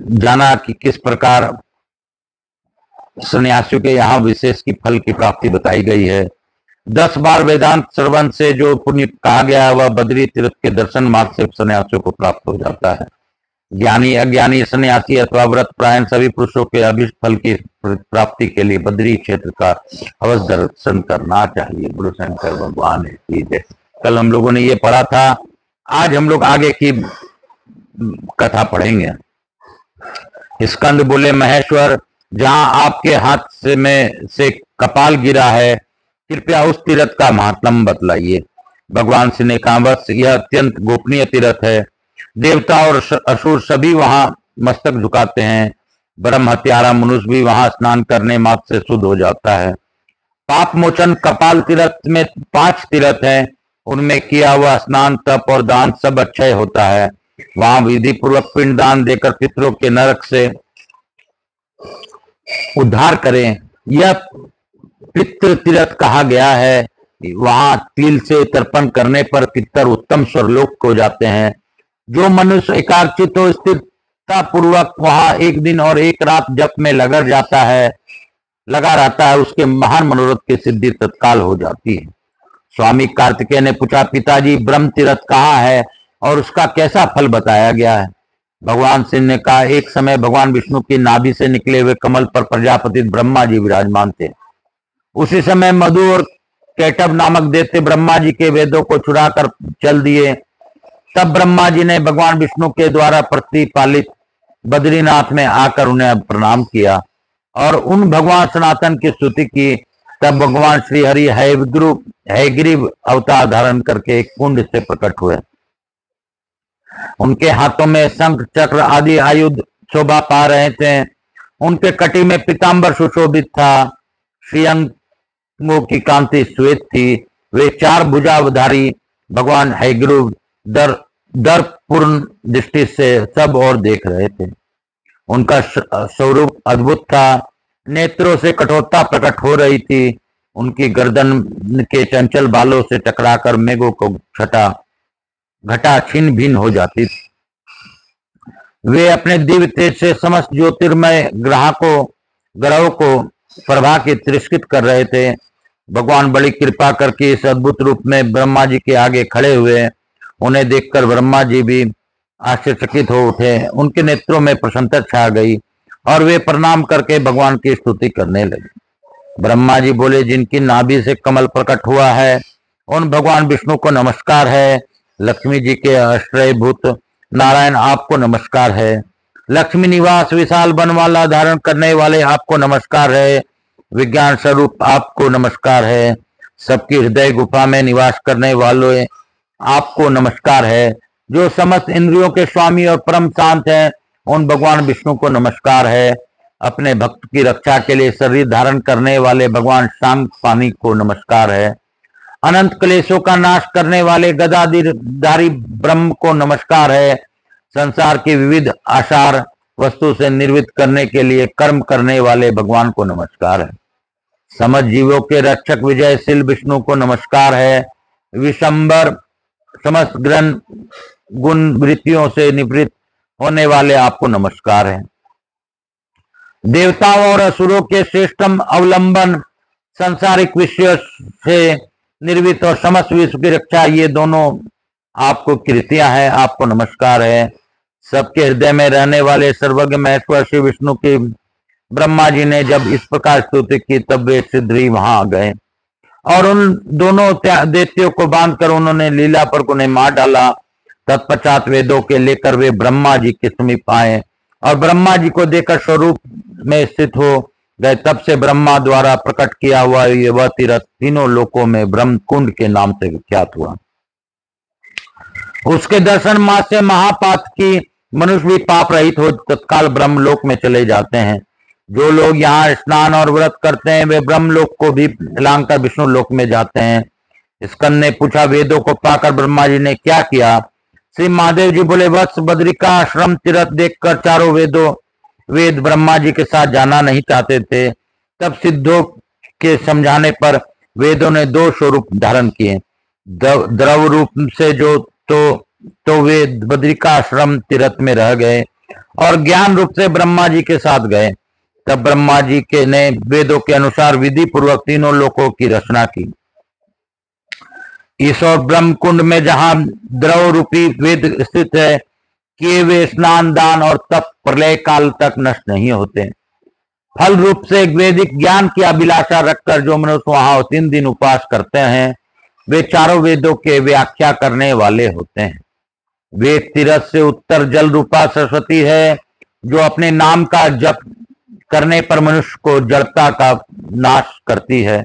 जाना कि किस प्रकार सन्यासियों के यहाँ विशेष की फल की प्राप्ति बताई गई है। 10 बार वेदांत श्रवण से जो पुण्य कहा गया है वह बद्री तीर्थ के दर्शन मार्ग से सन्यासियों को प्राप्त हो जाता है। ज्ञानी अज्ञानी सन्यासी अथवा व्रत प्रायण सभी पुरुषों के अभिष्ट फल की प्राप्ति के लिए बद्री क्षेत्र का अवश्य दर्शन करना चाहिए। गुरु शंकर भगवान की जय। कल हम लोगों ने ये पढ़ा था, आज हम लोग आगे की कथा पढ़ेंगे। स्कंद बोले, महेश्वर जहां आपके हाथ से कपाल गिरा है, कृपया उस तीर्थ का महात्म बतलाइए। भगवान सिंह ने कहा, बस यह अत्यंत गोपनीय तीर्थ है। देवता और असुर सभी वहां मस्तक झुकाते हैं। ब्रह्म हत्यारा मनुष्य भी वहां स्नान करने मात्र से शुद्ध हो जाता है। पाप मोचन कपाल तीर्थ में 5 तीर्थ हैं, उनमें किया हुआ स्नान, तप और दान सब अक्षय होता है। वहां विधि पूर्वक पिंड दान देकर पितरों के नरक से उद्धार करें। यह पितृ तीर्थ कहा गया है। वहां तिल से तर्पण करने पर पितर उत्तम स्वर्लोक को जाते हैं। जो मनुष्य एकाग्रचित्त हो स्थिरता पूर्वक वहां एक दिन और एक रात जप में लगा रहता है, उसके महान मनोरथ की सिद्धि तत्काल हो जाती है। स्वामी कार्तिकेय ने पूछा, पिताजी ब्रह्म तीर्थ कहाँ है और उसका कैसा फल बताया गया है? भगवान सिंह ने कहा, एक समय भगवान विष्णु की नाभि से निकले हुए कमल पर प्रजापति ब्रह्मा जी विराजमान थे। उसी समय मधु और कैटभ नामक दैत्य ब्रह्मा जी के वेदों को चुरा कर चल दिए। तब ब्रह्मा जी ने भगवान विष्णु के द्वारा प्रतिपालित बद्रीनाथ में आकर उन्हें प्रणाम किया और उन भगवान सनातन की स्तुति की। तब भगवान श्री हरि हयग्रीव अवतार धारण करके एक कुंड से प्रकट हुए। उनके हाथों में शंख चक्र आदि आयुध शोभा पा रहे थे। उनके कटी में पीतांबर सुशोभित था। श्रीअंगों की कांति श्वेत थी। वे 4 भुजाधारी भगवान हयग्रीव दर्पपूर्ण दृष्टि से सब और देख रहे थे। उनका स्वरूप अद्भुत था। नेत्रों से कठोरता प्रकट हो रही थी। उनकी गर्दन के चंचल बालों से टकराकर मेघों को घटा छिन्न भिन्न हो जाती थी। वे अपने दिव्य तेज से समस्त ज्योतिर्मय ग्रहों को प्रभा के तिरस्कृत कर रहे थे। भगवान बड़ी कृपा करके इस अद्भुत रूप में ब्रह्मा जी के आगे खड़े हुए। उन्हें देखकर ब्रह्मा जी भी आश्चर्यचकित हो उठे। उनके नेत्रों में प्रसन्नता छा गई और वे प्रणाम करके भगवान की स्तुति करने लगे। ब्रह्मा जी बोले, जिनकी नाभि से कमल प्रकट हुआ है उन भगवान विष्णु को नमस्कार है। लक्ष्मी जी के आश्रयभूत नारायण आपको नमस्कार है। लक्ष्मी निवास विशाल बनवाला धारण करने वाले आपको नमस्कार है। विज्ञान स्वरूप आपको नमस्कार है। सबकी हृदय गुफा में निवास करने वालों आपको नमस्कार है। जो समस्त इंद्रियों के स्वामी और परम शांत हैं उन भगवान विष्णु को नमस्कार है। अपने भक्त की रक्षा के लिए शरीर धारण करने वाले भगवान शांत पानी को नमस्कार है। अनंत क्लेशों का नाश करने वाले गदाधारी ब्रह्म को नमस्कार है। संसार की विविध आसार वस्तु से निर्वृत्त करने के लिए कर्म करने वाले भगवान को नमस्कार है। समस्त जीवों के रक्षक विजयशील विष्णु को नमस्कार है। विशंबर समस्त ग्रह गुण वृत्तियों से निवृत्त होने वाले आपको नमस्कार है। देवताओं और असुरों के श्रेष्ठम अवलंबन सांसारिक विषयों से निर्वित और समस्त विश्व की रक्षा, ये दोनों आपको कृतियां हैं, आपको नमस्कार है। सबके हृदय में रहने वाले सर्वज्ञ महेश्वर श्री विष्णु की ब्रह्मा जी ने जब इस प्रकार स्तुति की तब वे सिद्धि वहां आ गए और उन दोनों दैत्यों को बांधकर उन्होंने लीला पर उन्हें मार डाला। तत्पश्चात वेदों के लेकर वे ब्रह्मा जी के समीप आए और ब्रह्मा जी को देखकर स्वरूप में स्थित हो गए। तब से ब्रह्मा द्वारा प्रकट किया हुआ ये वह तीर्थ तीनों लोकों में ब्रह्म कुंड के नाम से विख्यात हुआ। उसके दर्शन मात्र से महापात की मनुष्य भी पाप रहित हो तत्काल ब्रह्म लोक में चले जाते हैं। जो लोग यहाँ स्नान और व्रत करते हैं वे ब्रह्म लोक को भी लांघकर विष्णु लोक में जाते हैं। स्कंद ने पूछा, वेदों को पाकर ब्रह्मा जी ने क्या किया? श्री महादेव जी बोले, वत्स बद्रिका आश्रम तीर्थ देखकर चारों वेद ब्रह्मा जी के साथ जाना नहीं चाहते थे। तब सिद्धों के समझाने पर वेदों ने 2 स्वरूप धारण किए। द्रव रूप से जो तो वे बद्रिका आश्रम तीर्थ में रह गए और ज्ञान रूप से ब्रह्मा जी के साथ गए। तब ब्रह्मा जी के ने वेदों के अनुसार विधि पूर्वक तीनों लोकों की रचना की। इस और ब्रह्म कुंड में जहां द्रव रूपी वेद स्थित है, किए वे स्नान, दान और तप प्रलय काल तक नष्ट नहीं होते। फल रूप से वैदिक ज्ञान की अभिलाषा रखकर जो मनुष्य वहां 3 दिन उपवास करते हैं, वे चारों वेदों के व्याख्या करने वाले होते हैं। वेद तीरथ से उत्तर जल रूपा सरस्वती है, जो अपने नाम का जप करने पर मनुष्य को जड़ता का नाश करती है।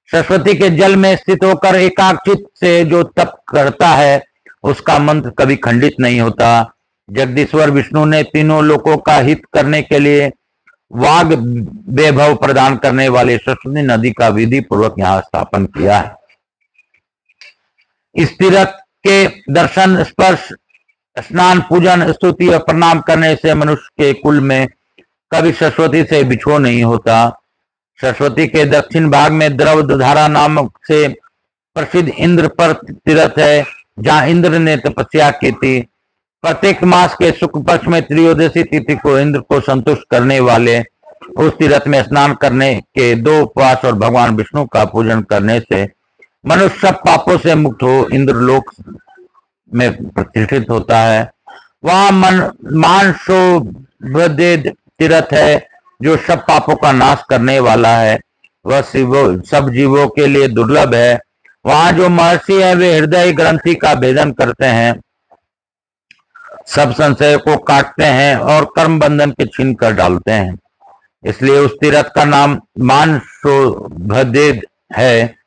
सरस्वती के जल में स्थित होकर एकाग्रचित से जो तप करता है, उसका मंत्र कभी खंडित नहीं होता। जगदीश्वर विष्णु ने तीनों लोकों का हित करने के लिए वाग वैभव प्रदान करने वाले सरस्वती नदी का विधि पूर्वक यहाँ स्थापन किया है। इस तीर्थ के दर्शन, स्पर्श, स्नान, पूजन, स्तुति और प्रणाम करने से मनुष्य के कुल में कभी सरस्वती से बिछोह नहीं होता। सरस्वती के दक्षिण भाग में द्रव धारा नामक से प्रसिद्ध इंद्र पर तीर्थ है, जहां इंद्र ने तपस्या की थी। प्रत्येक मास के शुक्ल पक्ष में त्रयोदशी तिथि को इंद्र को संतुष्ट करने वाले उस तीर्थ में स्नान करने के 2 उपवास और भगवान विष्णु का पूजन करने से मनुष्य सब पापों से मुक्त हो इंद्रलोक में प्रतिष्ठित होता है। वहां मानसोभदेद तीर्थ है, जो सब पापों का नाश करने वाला है। वह सब जीवों के लिए दुर्लभ है। वहां जो महर्षि है, वे हृदय ग्रंथि का भेदन करते हैं, सब संशय को काटते हैं और कर्म बंधन के छीन कर डालते हैं। इसलिए उस तीर्थ का नाम मानसोभदेद है।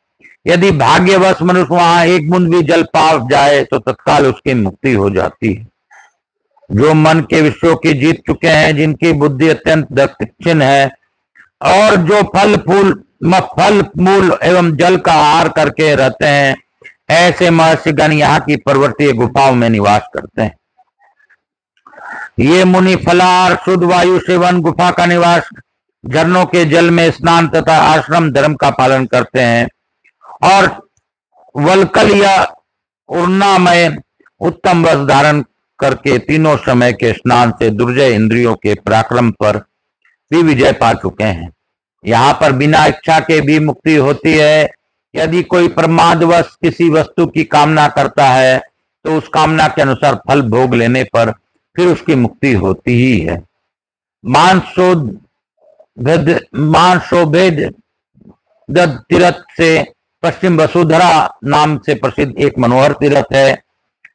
यदि भाग्यवश मनुष्य वहां एक बूंद भी जल पा जाए तो तत्काल उसकी मुक्ति हो जाती है। जो मन के विषयों की जीत चुके हैं, जिनकी बुद्धि अत्यंत दक्षिण है और जो फल मूल एवं जल का आहार करके रहते हैं, ऐसे महर्षिगण यहाँ की पर्वतीय गुफाओं में निवास करते हैं। ये मुनि फलाहार, शुद्ध वायु सेवन, गुफा का निवास, झरनों के जल में स्नान तथा आश्रम धर्म का पालन करते हैं और वलकल या उर्णामय उत्तम वस्त्र धारण करके तीनों समय के स्नान से दुर्जय इंद्रियों के पराक्रम पर भी विजय पा चुके हैं। यहाँ पर बिना इच्छा के भी मुक्ति होती है। यदि कोई प्रमादवश किसी वस्तु की कामना करता है, तो उस कामना के अनुसार फल भोग लेने पर फिर उसकी मुक्ति होती ही है। मानसोभेद तीर्थ से पश्चिम वसुधरा नाम से प्रसिद्ध एक मनोहर तीर्थ है।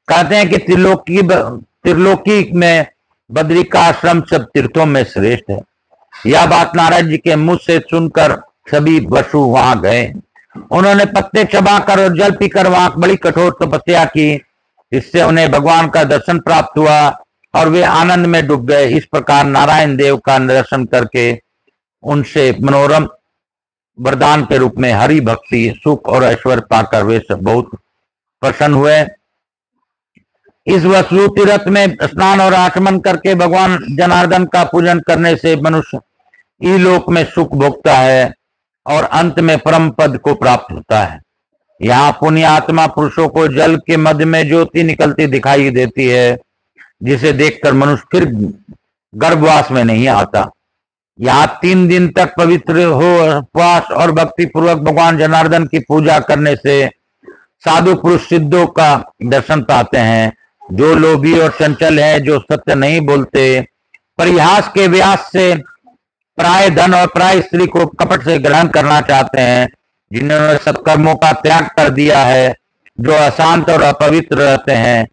कहते हैं कि त्रिलोकी में बद्री का आश्रम सब तीर्थों में श्रेष्ठ है। यह बात नारद जी के मुंह से सुनकर सभी वसु वहां गए। उन्होंने पत्ते चबाकर और जल पीकर वहां बड़ी कठोर तपस्या की। इससे उन्हें भगवान का दर्शन प्राप्त हुआ और वे आनंद में डूब गए। इस प्रकार नारायण देव का दर्शन करके उनसे मनोरम वरदान के रूप में हरि भक्ति, सुख और ऐश्वर्य पाकर वे सब बहुत प्रसन्न हुए। इस वसु तीर्थ में स्नान और आचमन करके भगवान जनार्दन का पूजन करने से मनुष्य इलोक में सुख भोगता है और अंत में परम पद को प्राप्त होता है। यहाँ पुण्य आत्मा पुरुषों को जल के मध्य में ज्योति निकलती दिखाई देती है, जिसे देखकर मनुष्य फिर गर्भवास में नहीं आता। यहाँ 3 दिन तक पवित्र हो उपवास और भक्ति पूर्वक भगवान जनार्दन की पूजा करने से साधु पुरुष सिद्धों का दर्शन पाते हैं। जो लोभी और चंचल है, जो सत्य नहीं बोलते, परिहास के व्यास से प्राय धन और प्राय स्त्री को कपट से ग्रहण करना चाहते हैं, जिन्होंने सत्कर्मों का त्याग कर दिया है, जो अशांत और अपवित्र रहते हैं,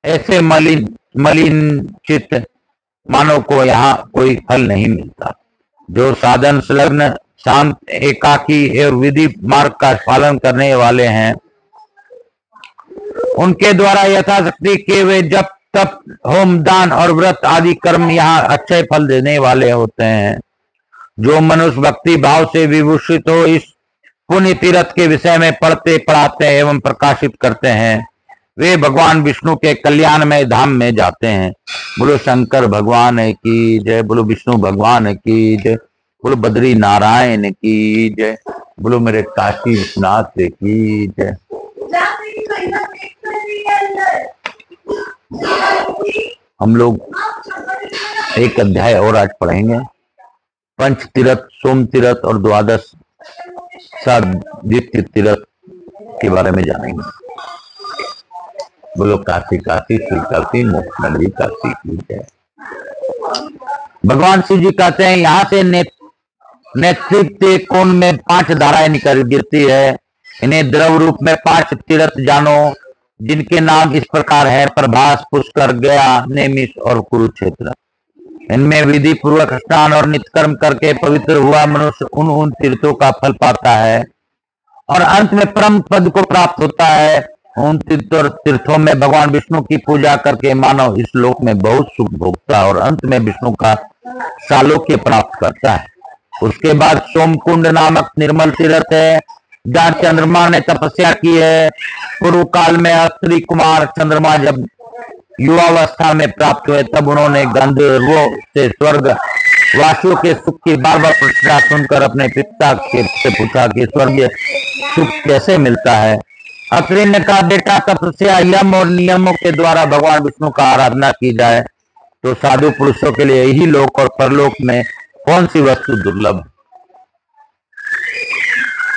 ऐसे मलिन चित्त मानव को यहाँ कोई फल नहीं मिलता। जो साधन संलग्न, शांत, एकाकी और विधि मार्ग का पालन करने वाले हैं, उनके द्वारा यथाशक्ति के वे जप, तप, होम, दान और व्रत आदि कर्म यहाँ अच्छे फल देने वाले होते हैं। जो मनुष्य भक्ति भाव से विभूषित हो इस पुण्य तीर्थ के विषय में पढ़ते, पढ़ाते एवं प्रकाशित करते हैं, वे भगवान विष्णु के कल्याणमय धाम में जाते हैं। बोलो शंकर भगवान की जय, बोलो विष्णु भगवान की जय, बोलो बद्री नारायण की जय, बोलो मेरे काशी विश्वनाथ की जय। हम लोग एक अध्याय और आज पढ़ेंगे। पंच तीर्थ, सोम तीर्थ और द्वादश द्वितीय तीर्थ के बारे में जानेंगे। बोलो काशी काशी श्री काशी मोक्ष नगरी काशी की जय। भगवान शिव जी कहते हैं यहाँ से नेतृत्व कोण में 5 धाराएं निकल गिरती है। इन्हें द्रव रूप में 5 तीर्थ जानो, जिनके नाम इस प्रकार है: प्रभास, पुष्कर, गया, नेमिष और कुरुक्षेत्र। इनमें विधि पूर्वक स्नान और नित्यकर्म करके पवित्र हुआ मनुष्य उन तीर्थों का फल पाता है और अंत में परम पद को प्राप्त होता है। उन तीर्थों में भगवान विष्णु की पूजा करके मानव इस लोक में बहुत सुख भोगता है और अंत में विष्णु का सालोक्य प्राप्त करता है। उसके बाद सोमकुंड नामक निर्मल तीर्थ है, जहाँ चंद्रमा ने तपस्या की है। पूर्व काल में अत्रि कुमार चंद्रमा जब युवावस्था में प्राप्त हुए, तब उन्होंने गंधर्वों से स्वर्ग वासियों के सुख की बार बार प्रशंसा सुनकर अपने पिता से पूछा कि स्वर्गीय सुख कैसे मिलता है। अत्रि ने कहा, बेटा, तपस्या, यम और नियमों के द्वारा भगवान विष्णु का आराधना की जाए तो साधु पुरुषों के लिए यही लोक और परलोक में कौन सी वस्तु दुर्लभ।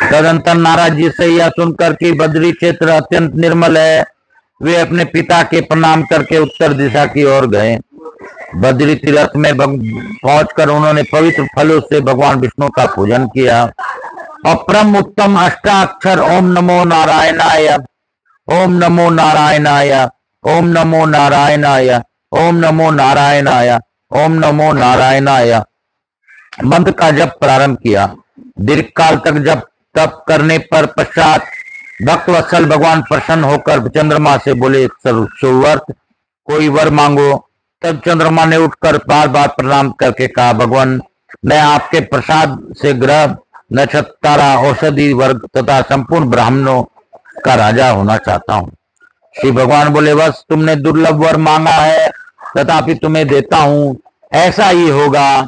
तदंतर नारद जी से यह सुनकर कि बद्री क्षेत्र अत्यंत निर्मल है, वे अपने पिता के प्रणाम करके उत्तर दिशा की ओर गए। बद्री तीर्थ में पहुंचकर उन्होंने पवित्र फलों से भगवान विष्णु का पूजन किया और परम उत्तम अष्टाक्षर ओम नमो नारायणाय, ओम नमो नारायणाय, ओम नमो नारायणाय, ओम नमो नारायणाय, ओम नमो नारायणाय मंत्र का जप प्रारंभ किया। दीर्घ काल तक जप तप करने पर पश्चात भक्त वत्सल भगवान प्रसन्न होकर चंद्रमा से बोले, सुवर्त, कोई वर मांगो। तब चंद्रमा ने उठकर बार बार प्रणाम करके कहा, भगवान, मैं आपके प्रसाद से ग्रह, नक्षत्र, तारा, औषधि वर्ग तथा संपूर्ण ब्राह्मणों का राजा होना चाहता हूँ। श्री भगवान बोले, बस तुमने दुर्लभ वर मांगा है, तथापि तुम्हें देता हूँ, ऐसा ही होगा।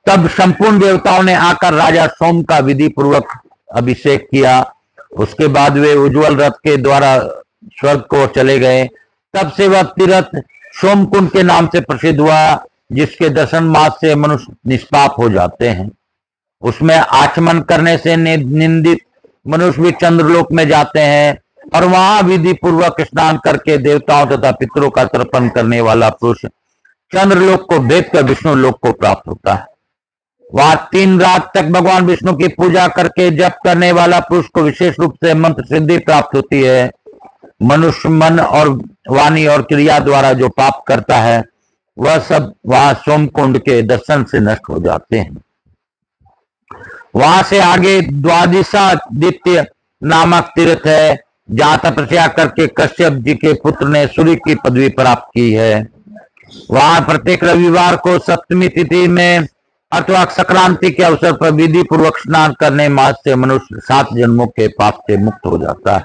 तब संपूर्ण देवताओं ने आकर राजा सोम का विधि पूर्वक अभिषेक किया। उसके बाद वे उज्जवल रथ के द्वारा स्वर्ग को चले गए। तब से वह तीर्थ सोमकुंड के नाम से प्रसिद्ध हुआ, जिसके दर्शन मात्र से मनुष्य निष्पाप हो जाते हैं। उसमें आचमन करने से निंदित मनुष्य भी चंद्रलोक में जाते हैं और वहां विधि पूर्वक स्नान करके देवताओं तथा पितरों का तर्पण करने वाला पुरुष चंद्रलोक को भेद कर विष्णु लोक को प्राप्त होता है। वहां 3 रात तक भगवान विष्णु की पूजा करके जप करने वाला पुरुष को विशेष रूप से मंत्र सिद्धि प्राप्त होती है। मनुष्य मन और वाणी और क्रिया द्वारा जो पाप करता है, वह सब वहां सोमकुंड के दर्शन से नष्ट हो जाते हैं। वहां से आगे द्वादशादित्य नामक तीर्थ है, जहां तपस्या करके कश्यप जी के पुत्र ने सूर्य की पदवी प्राप्त की है। वहां प्रत्येक रविवार को सप्तमी तिथि में अथवा संक्रांति के अवसर पर विधि पूर्वक स्नान करने मात्र से मनुष्य 7 जन्मों के पाप से मुक्त हो जाता है।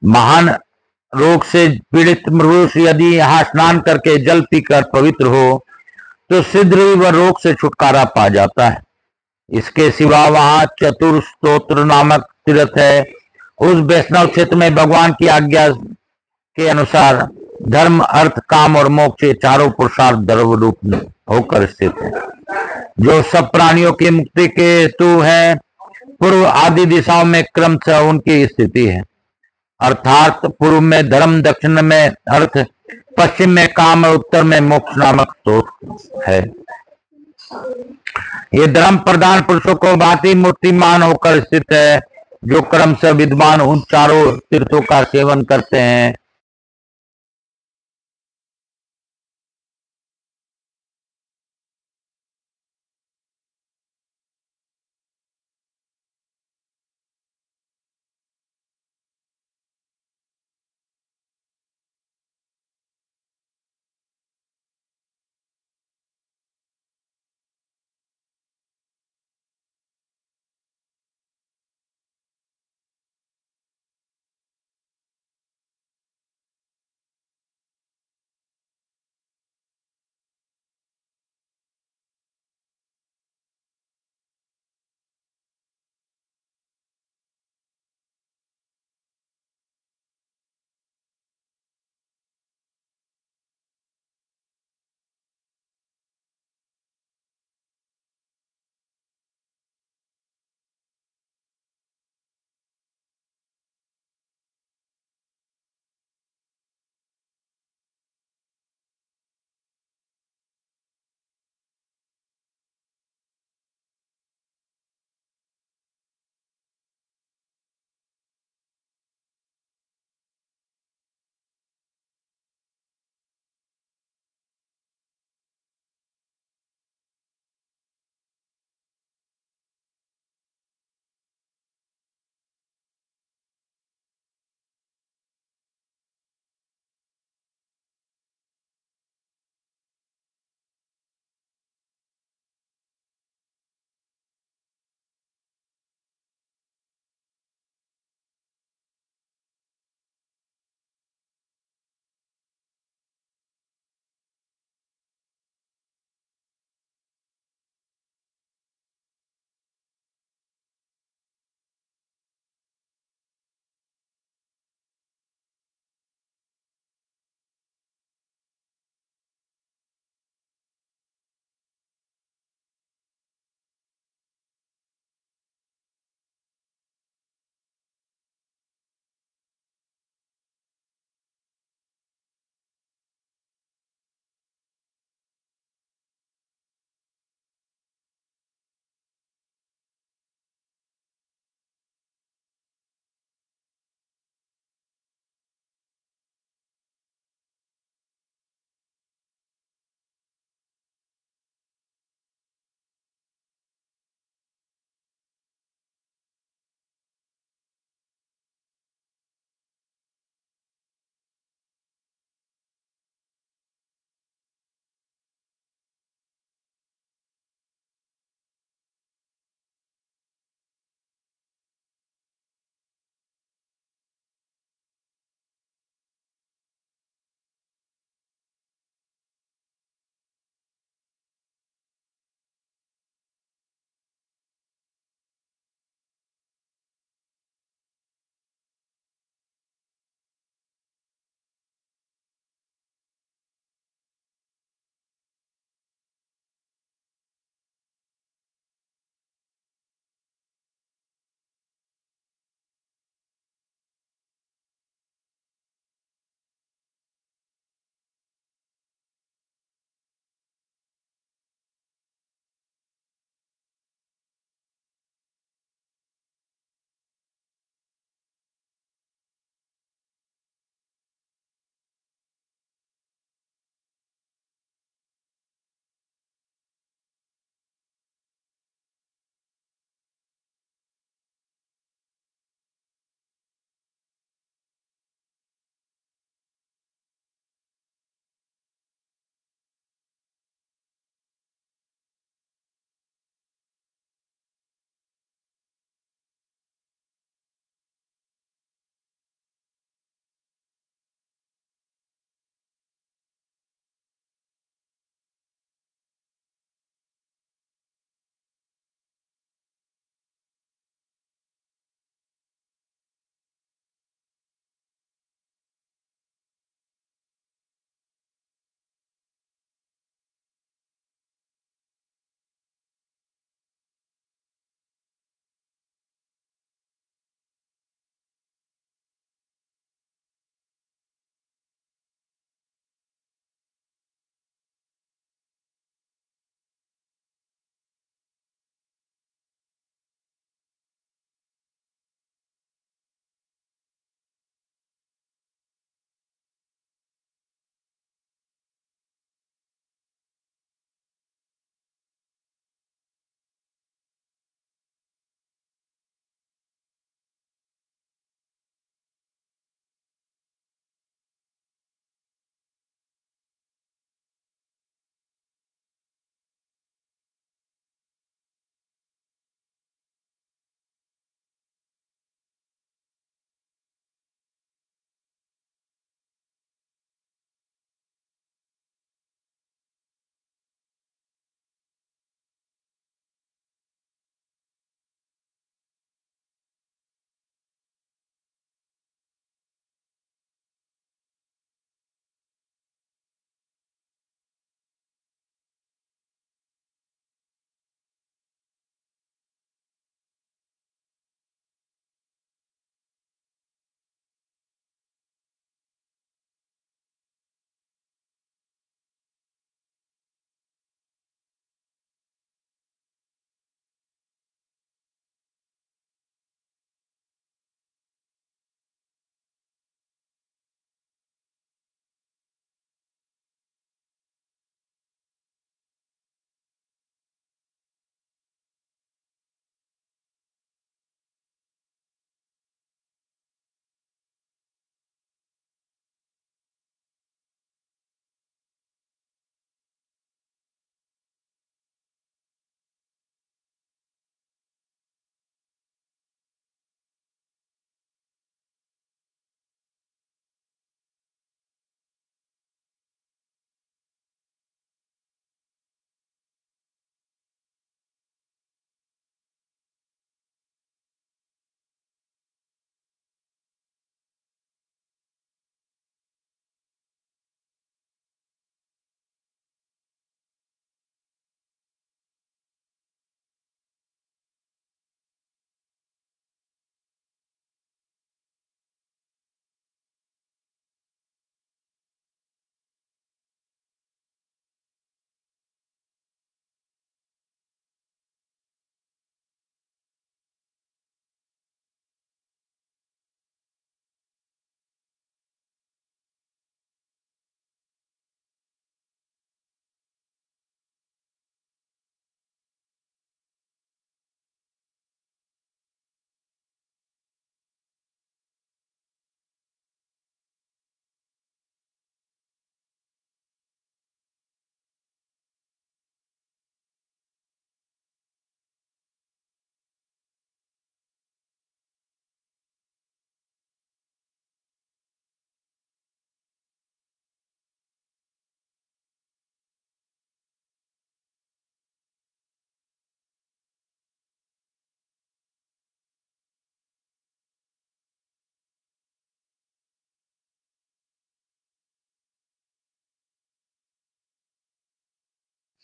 महान रोग से पीड़ित मनुष्य यदि यहाँ स्नान करके जल पीकर पवित्र हो तो शीघ्र ही वह रोग से छुटकारा पा जाता है। इसके सिवा वहां चतुर्स्तोत्र नामक तीर्थ है। उस वैष्णव क्षेत्र में भगवान की आज्ञा के अनुसार धर्म, अर्थ, काम और मोक्ष के चारों पुरुषार्थ द्रव रूप में होकर स्थित है, जो सब प्राणियों की मुक्ति के हेतु है। पूर्व आदि दिशाओं में क्रमशः उनकी स्थिति है, अर्थात पूर्व में धर्म, दक्षिण में अर्थ, पश्चिम में काम और उत्तर में मोक्ष नामक स्रोत है। ये धर्म प्रधान पुरुषों को भांति मूर्तिमान होकर स्थित है, जो क्रमशः विद्वान उन चारों तीर्थों का सेवन करते हैं।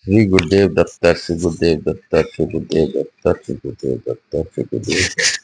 श्री गुरुदेव दत्ता, श्री गुरुदेव दत्ता, श्री गुरुदेव दत्ता, श्री गुरुदेव दत्ता, श्री गुरुदेव दत्ता।